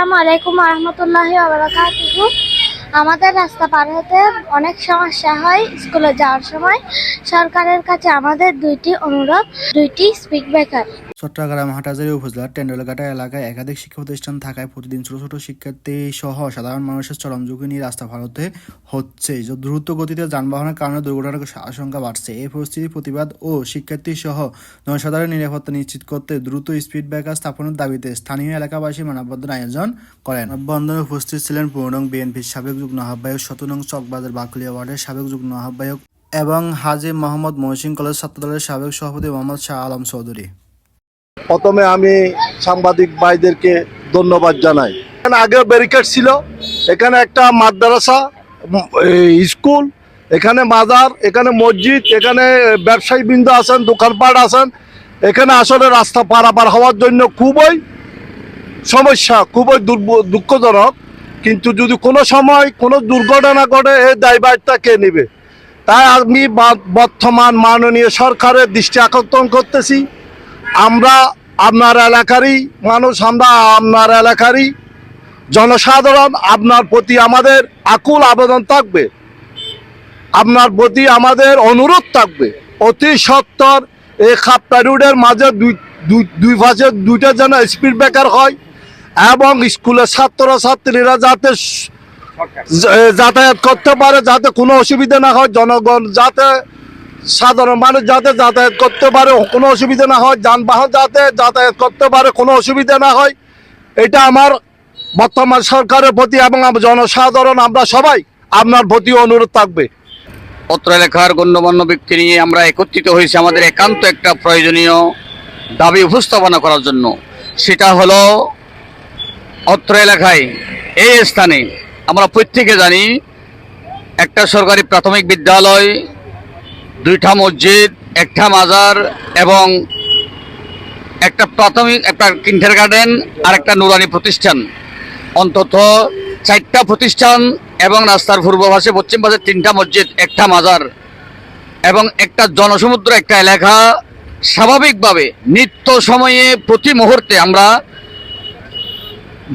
আসসালামু আলাইকুম ওয়া রাহমাতুল্লাহি ওয়া বারাকাতুহু। আমাদের রাস্তা পার হতে অনেক সমস্যা হয় স্কুলে যাওয়ার সময়। সরকারের কাছে আমাদের দুইটি অনুরোধ, দুইটি স্পিড ব্রেকার। চট্টগ্রাম হাটহাজারী উপজেলার টেন্ডলঘাটা এলাকায় একাধিক শিক্ষা প্রতিষ্ঠান থাকায় প্রতিদিন ছোট ছোট শিক্ষার্থী সহ সাধারণ মানুষের চরম ঝুঁকি নিয়ে রাস্তা পার হতে হচ্ছে। দ্রুত গতিতে যানবাহনের কারণে দুর্ঘটনার আশঙ্কা বাড়ছে। এই পরিস্থিতির প্রতিবাদ ও শিক্ষার্থী সহ জনসাধারণের নিরাপত্তা নিশ্চিত করতে দ্রুত স্পিড ব্রেকার স্থাপনের দাবিতে স্থানীয় এলাকাবাসী মানববন্ধন আয়োজন করেন। মানববন্ধনে উপস্থিত ছিলেন ১৫ নং বিএনপির সাবেক যুগ্ম আহ্বায়ক, ১৭ নং চকবাজার বাকলিয়া ওয়ার্ডের সাবেক যুগ্ম আহ্বায়ক এবং হাজী মোহাম্মদ মহসিন কলেজ ছাত্রদলের সাবেক সভাপতি মোহাম্মদ শাহ আলম চৌধুরী। প্রথমে আমি সাংবাদিক ভাইদেরকে ধন্যবাদ জানাই। এখানে আগে ব্যারিকেড ছিল, এখানে একটা মাদ্রাসা, স্কুল, এখানে মাজার, এখানে মসজিদ, এখানে ব্যবসায়ী বৃন্দ আছেন, দোকানপাট আছেন। এখানে আসলে রাস্তা পারাপার হওয়ার জন্য খুবই সমস্যা, খুবই দুঃখজনক। কিন্তু যদি কোনো সময় কোনো দুর্ঘটনা ঘটে এই দায়ভারটা কে নেবে? তাই আমি বর্তমান মাননীয় সরকারের দৃষ্টি আকর্ষণ করতেছি। আমরা আপনার এলাকারই মানুষ, আমরা আপনার এলাকারই জনসাধারণ। আপনার প্রতি আমাদের আকুল আবেদন থাকবে, আপনার প্রতি আমাদের অনুরোধ থাকবে, অতি সত্বর এই খাপ্তা রোডের মাঝে দুই পাশে দুইটা যেন স্পিড ব্রেকার হয় এবং স্কুলের ছাত্রছাত্রীরা যাতে যাতায়াত করতে পারে, যাতে কোনো অসুবিধা না হয়, জনগণ যাতে সাধারণ মানুষ যাতে যাতায়াত করতে পারে, কোনো অসুবিধা না হয়, যানবাহন যাতে যাতায়াত করতে পারে, কোনো অসুবিধা না হয়। এটা আমার বর্তমান সরকারের প্রতি এবং জনসাধারণ আমরা সবাই আপনার প্রতি অনুরোধ থাকবে। অত্র এলাকার গণ্যমান্য ব্যক্তি নিয়ে আমরা একত্রিত হয়েছি আমাদের একান্ত একটা প্রয়োজনীয় দাবি উপস্থাপনা করার জন্য। সেটা হলো অত্র এলাকায় এই স্থানে আমরা প্রত্যেকে জানি একটা সরকারি প্রাথমিক বিদ্যালয়, দুইটা মসজিদ, একটা মাজার এবং একটা প্রাথমিক, একটা কিন্ডারগার্টেন আর একটা নুরানি প্রতিষ্ঠান, অন্তত 4টা প্রতিষ্ঠান এবং রাস্তার পূর্ব পাশে পশ্চিম পাশে 3টা মসজিদ, একটা মাজার এবং একটা জনসমুদ্র একটা এলাকা। স্বাভাবিকভাবে নিত্য সময়ে প্রতি মুহূর্তে আমরা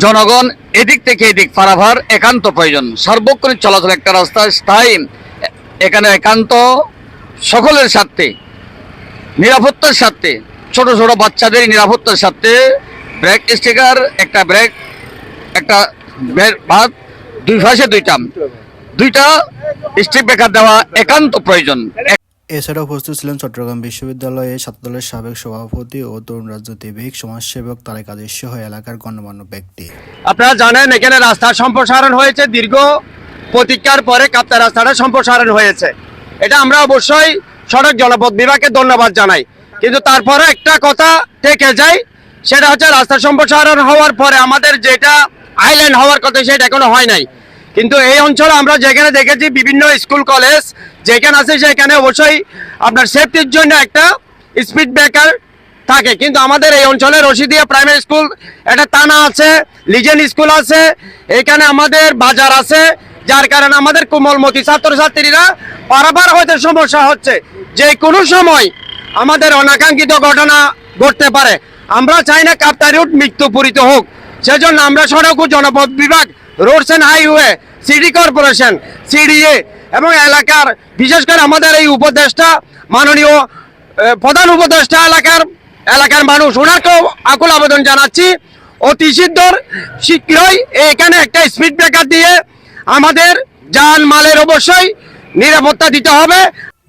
জনগণ এদিক থেকে এদিক পারাপার একান্ত প্রয়োজন। সার্বক্ষণিক চলাচল একটা রাস্তা স্থায়ী, এখানে একান্ত সকলের স্বার্থে, নিরাপত্তার স্বার্থে, ছোট ছোট বাচ্চাদের নিরাপত্তার স্বার্থে ব্রেক স্টিকার, একটা ব্রেক, একটা ভাত, দুই পাশে দুইটা স্ট্রিপ ব্রেকার দেওয়া একান্ত প্রয়োজন। এছাড়া উপস্থিত ছিলেন চট্টগ্রাম বিশ্ববিদ্যালয়ের ছাত্রদলের সাবেক সভাপতি ও তরুণ রাজনীতিবিদ, সমাজসেবক তারেক আদিস সহ এলাকার গণ্যমান্য ব্যক্তি। আপনারা জানেন এখানে রাস্তার সম্প্রসারণ হয়েছে, দীর্ঘ প্রতীক্ষার পরে কাপ্তাই রাস্তাটা সম্প্রসারণ হয়েছে। এটা আমরা অবশ্যই সড়ক জনপথ বিভাগকে ধন্যবাদ জানাই। কিন্তু তারপরে একটা কথা থেকে যায়, সেটা হচ্ছে রাস্তা সম্প্রসারণ হওয়ার পরে আমাদের যেটা আইল্যান্ড হওয়ার কথা সেটা এখনো হয় নাই। কিন্তু এই অঞ্চলে আমরা যেখানে দেখেছি বিভিন্ন স্কুল কলেজ যেখানে আছে সেখানে অবশ্যই আপনার সেফটির জন্য একটা স্পিড ব্রেকার থাকে। কিন্তু আমাদের এই অঞ্চলে রশিদিয়া প্রাইমারি স্কুল, একটা থানা আছে, লিজেন স্কুল আছে, এখানে আমাদের বাজার আছে, যার কারণে আমাদের কোমলমতি ছাত্রছাত্রীরা পারাপার হতে সমস্যা হচ্ছে। যে কোনো সময় আমাদের অনাকাঙ্ক্ষিত ঘটনা ঘটতে পারে। আমরা চাই না কাপ্তাই রোড মৃত্যুপূরিত হোক। সেজন্য আমরা সড়ক ও জনপথ বিভাগ, roads and highway, city corporation, CDA এবং এলাকার বিশেষ করে আমাদের এই উপদেষ্টা, মাননীয় প্রধান উপদেষ্টা এলাকার মানুষ, ওনাকেও আকুল আবেদন জানাচ্ছি অতি শীঘ্রই এখানে একটা স্পিড ব্রেকার দিয়ে আমাদের যান মালের অবশ্যই নিরাপত্তা দিতে হবে।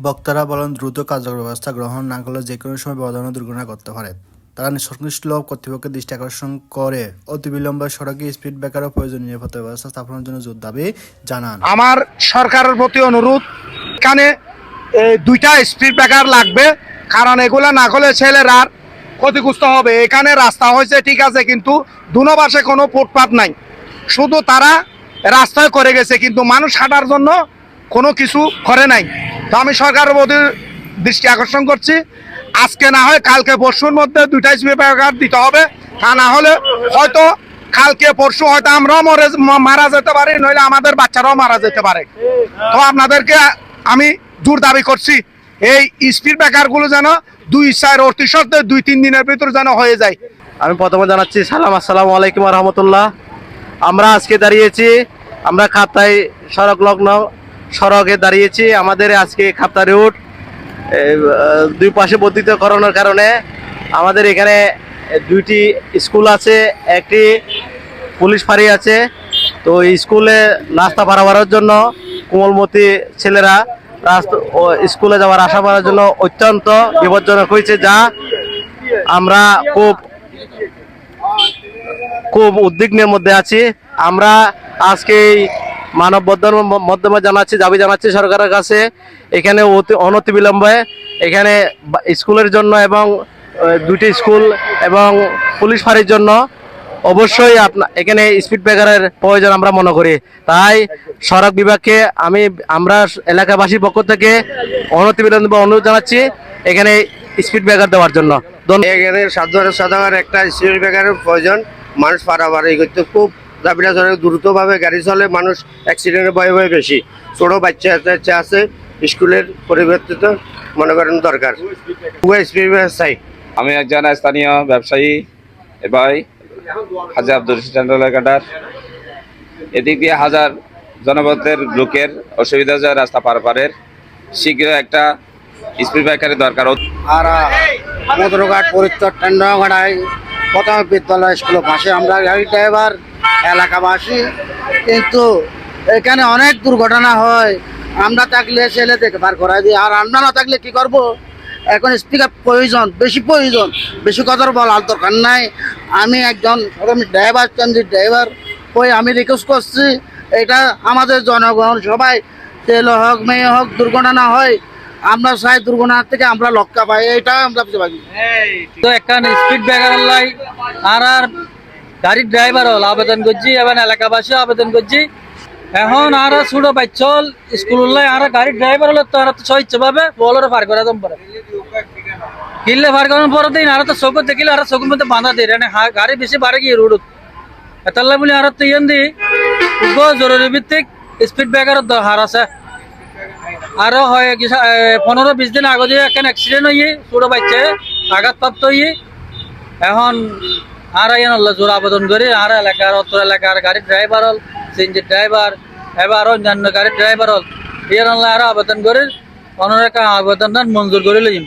বক্তারা বলেন, দ্রুত কার্যকর ব্যবস্থা গ্রহণ না করলে যে কোনো সময় বড় ধরনের দুর্ঘটনা ঘটতে পারে। তারা সংশ্লিষ্ট কর্তৃপক্ষের দৃষ্টি আকর্ষণ করে অতিবিলম্বে সড়কে স্পিড ব্রেকার ও প্রয়োজনীয় নিরাপত্তা ব্যবস্থা স্থাপনের জন্য জোর দাবি জানান। আমার সরকারের প্রতি অনুরোধ, এখানে 2টা স্পিড ব্রেকার লাগবে, কারণ এগুলা না করলে ছেলেরা ক্ষতিগ্রস্ত হবে। এখানে রাস্তা হয়েছে ঠিক আছে, কিন্তু দুনো পাশে কোনো ফুটপাথ নাই, শুধু তারা রাস্তায় করে গেছে, কিন্তু মানুষ হাঁটার জন্য কোনো কিছু করে নাই। তো আমি সরকারের প্রতি দৃষ্টি আকর্ষণ করছি, আজকে না হয় কালকে পরশুর মধ্যে 2টা স্পিড ব্রেকার দিতে হবে। তা না হলে হয়তো কালকে পরশু হয়তো আমরাও মারা যেতে পারি, নইলে আমাদের বাচ্চারাও মারা যেতে পারে। তো আপনাদেরকে আমি জোর দাবি করছি, এই স্পিড ব্রেকার গুলো যেন 2-4 2-3 দিনের ভিতর যেন হয়ে যায়। আমি প্রথমে জানাচ্ছি সালাম, আসসালামু আলাইকুম ওয়া রাহমাতুল্লাহ। আমরা আজকে দাঁড়িয়েছি, আমরা খাপ্তাই সড়ক লগ্ন সড়কে দাঁড়িয়েছি। আমাদের আজকে খাপ্তা রুট দুই পাশে বর্ধিতকরণের কারণে আমাদের এখানে দুইটি স্কুল আছে, একটি পুলিশ ফাঁড়ি আছে। তো এই স্কুলে রাস্তা পারাবারের জন্য কোমলমতি ছেলেরা রাস্তা স্কুলে যাওয়ার আশা করার জন্য অত্যন্ত বিপজ্জনক হয়েছে, যা আমরা খুব উদ্বিগ্নের মধ্যে আছি। আমরা আজকে এই মানববন্ধন মাধ্যমে দাবি জানাচ্ছি সরকারের কাছে, এখানে অনতিবিলম্বে এখানে স্কুলের জন্য এবং দুটি স্কুল এবং পুলিশ ফাঁড়ির জন্য অবশ্যই এখানে স্পিড ব্রেকারের প্রয়োজন আমরা মনে করি। তাই সড়ক বিভাগকে আমরা এলাকাবাসীর পক্ষ থেকে অনতিবিলম্বে অনুরোধ জানাচ্ছি এখানে স্পিড ব্রেকার দেওয়ার জন্য। এখানে সাধারণ একটা স্পিড ব্রেকারের প্রয়োজন। মানুষ পারাপার এই করতে খুব দাবিটা ধরে দ্রুতভাবে গাড়ি চলে, মানুষ অ্যাক্সিডেন্টের ভয়ে ভয়ে বেশি। ছোট বাচ্চা আছে, স্কুলের পরিবর্তিত মনে করেন দরকার স্পিড ব্রেকার চাই। আমি একজন স্থানীয় ব্যবসায়ী ভাই হাজি আব্দুল রশিদ এলাকাটার। এদিক দিয়ে হাজার জনপদের লোকের অসুবিধা যায় রাস্তা পারাপারের। শীঘ্র একটা স্পিড ব্রেকারের দরকার। আর মধুরঘাট পরিচর টেন্ডাঘাটায় প্রথম বিদ্যালয় স্কুলের পাশে আমরা গাড়ি ড্রাইভার এলাকাবাসী, কিন্তু এখানে অনেক দুর্ঘটনা হয়। আমরা থাকলে ছেলে থেকে বার করাই দিই, আর আমরা না থাকলে কি করব? এখন স্পিকার প্রয়োজন, বেশি কথার বলার দরকার নাই। আমি একজন ড্রাইভার ড্রাইভার হয়ে আমি রিকোয়েস্ট করছি, এটা আমাদের জনগণ সবাই তেল হোক মেয়ে হোক দুর্ঘটনা হয়, আমরা চাই দুর্ঘটনা থেকে আমরা রক্ষা পাই, এইটাই আমরা ভাবি। তো একখান স্পিড ব্রেকার লাই আর গাড়ির ড্রাইভার হল আবেদন করছি এবং এলাকাবাসী আবেদন করছি। এখন আর ছোট বাচ্চল স্কুল আর গাড়ির ড্রাইভার হলে তো আর সহিচ্ছ ভাবে বলরে পার করে দম পরে কিনলে পার করার পরে দিন আর তো চোখ দেখিলে আর চোখের মধ্যে বাঁধা দিই গাড়ি বেশি বাড়ে গিয়ে রোড এতাল্লা বলে আর তো ইয়েন দি জরুরি ভিত্তিক স্পিড ব্রেকারের হার আছে। আরো হয় 15-20 দিন আগে দিয়ে একটা অ্যাক্সিডেন্ট হয়ে ছোট বাচ্চা আঘাতপ্রাপ্ত হয়ে এখন আর জোর আবেদন করি আর এলাকার অত্র এলাকার গাড়ির ড্রাইভার হল সিএনজি ড্রাইভার এবার অন্যান্য গাড়ির ড্রাইভার হল আরো আবেদন করি অনেক আবেদন মঞ্জুর করে লইম।